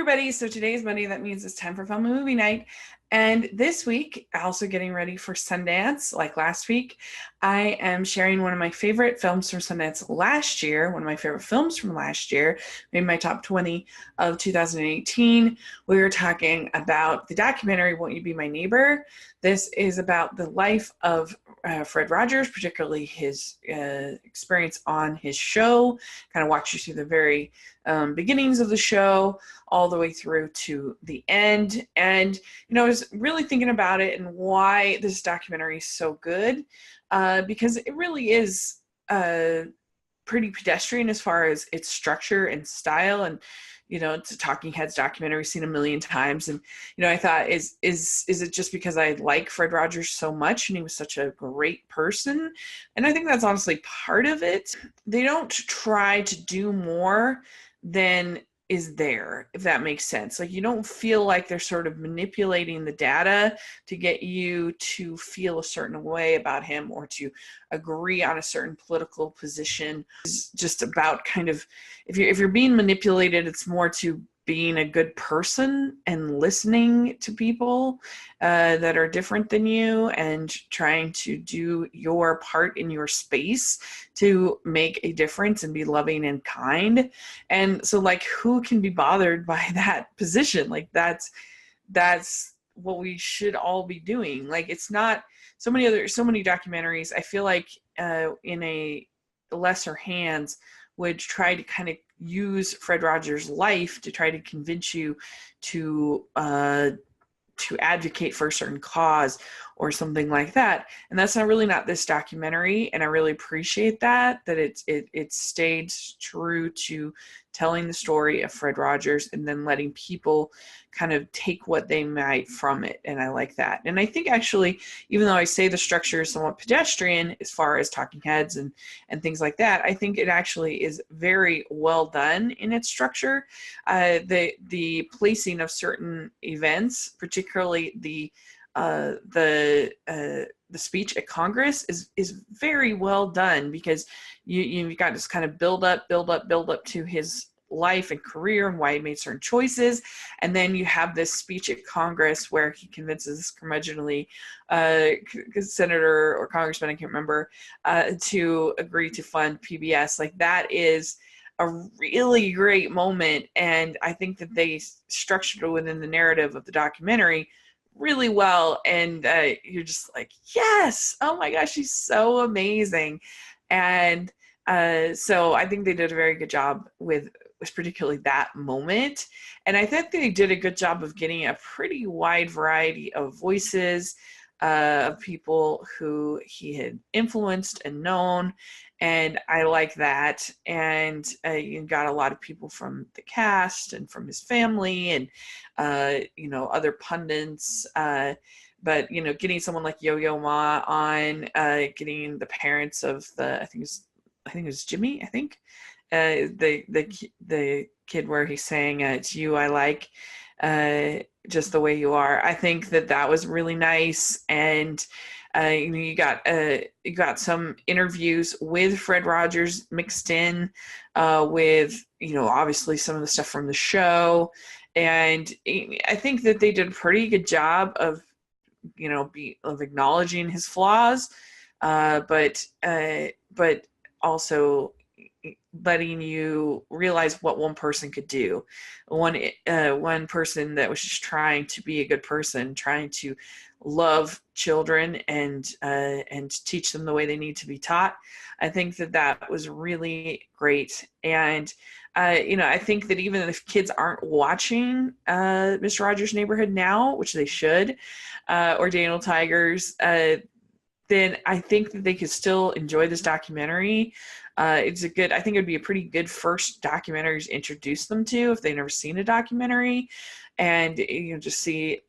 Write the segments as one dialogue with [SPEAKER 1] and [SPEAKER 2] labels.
[SPEAKER 1] everybody. So today is Monday. That means it's time for Family Movie Night. And this week, also getting ready for Sundance, like last week, I am sharing one of my favorite films from Sundance last year, one of my favorite films from last year, maybe my top 20 of 2018. We were talking about the documentary, Won't You Be My Neighbor? This is about the life of Fred Rogers, particularly his experience on his show, kind of walks you through the very beginnings of the show all the way through to the end. And, I was really thinking about it and why this documentary is so good, because it really is pretty pedestrian as far as its structure and style. And, it's a Talking Heads documentary seen a million times. And, I thought, is it just because I like Fred Rogers so much and he was such a great person? And I think that's honestly part of it. They don't try to do more than is there, if that makes sense. Like, you don't feel like they're sort of manipulating the data to get you to feel a certain way about him or to agree on a certain political position. It's just about kind of, if you're being manipulated, it's more to being a good person and listening to people that are different than you and trying to do your part in your space to make a difference and be loving and kind. And so, like, who can be bothered by that position? Like, that's what we should all be doing. Like, it's not so many documentaries, I feel like, in a lesser hands would try to kind of use Fred Rogers' life to try to convince you to advocate for a certain cause or something like that. And that's not this documentary. And I really appreciate that it stayed true to telling the story of Fred Rogers and then letting people kind of take what they might from it. And I like that. And I think actually, even though I say the structure is somewhat pedestrian as far as Talking Heads and things like that, I think it actually is very well done in its structure. The placing of certain events, particularly the speech at Congress is very well done, because you've got this kind of build up to his life and career and why he made certain choices, and then you have this speech at Congress where he convinces this curmudgeonly senator or congressman, I can't remember, to agree to fund PBS. Like, that is a really great moment, and I think that they structured it within the narrative of the documentary really well, and you're just like, yes, oh my gosh, she's so amazing. And so I think they did a very good job with particularly that moment, and I think they did a good job of getting a pretty wide variety of voices of people who he had influenced and known, and I like that. And you got a lot of people from the cast and from his family and other pundits, but getting someone like Yo-Yo Ma on, getting the parents of I think it was Jimmy, the kid where he's saying, it's you I like, just the way you are. I think that was really nice. And you got some interviews with Fred Rogers mixed in with obviously some of the stuff from the show, and I think that they did a pretty good job of of acknowledging his flaws, but also letting you realize what one person could do. One person that was just trying to be a good person, trying to love children and teach them the way they need to be taught. I think that was really great. And I think that even if kids aren't watching Mr. Rogers' Neighborhood now, which they should, or Daniel Tigers, then I think that they could still enjoy this documentary. I think it would be a pretty good first documentary to introduce them to if they've never seen a documentary, and just see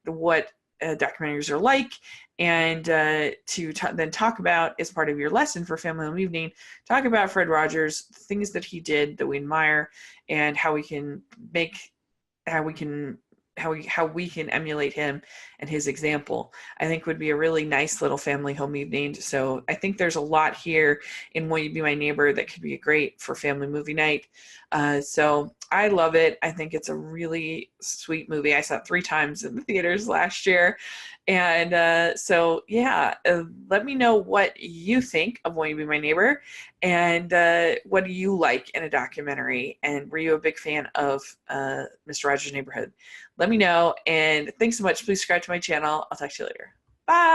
[SPEAKER 1] what documentaries are like, and then talk about, as part of your lesson for Family Home Evening, talk about Fred Rogers, things that he did that we admire, and how we can emulate him and his example. I think would be a really nice little family home evening. So I think there's a lot here in Will You Be My Neighbor that could be great for family movie night. So I love it. I think it's a really sweet movie. I saw it 3 times in the theaters last year. And so, yeah, let me know what you think of Won't You Be My Neighbor, and what do you like in a documentary? And were you a big fan of Mr. Rogers' Neighborhood? Let me know. And thanks so much. Please subscribe to my channel. I'll talk to you later. Bye.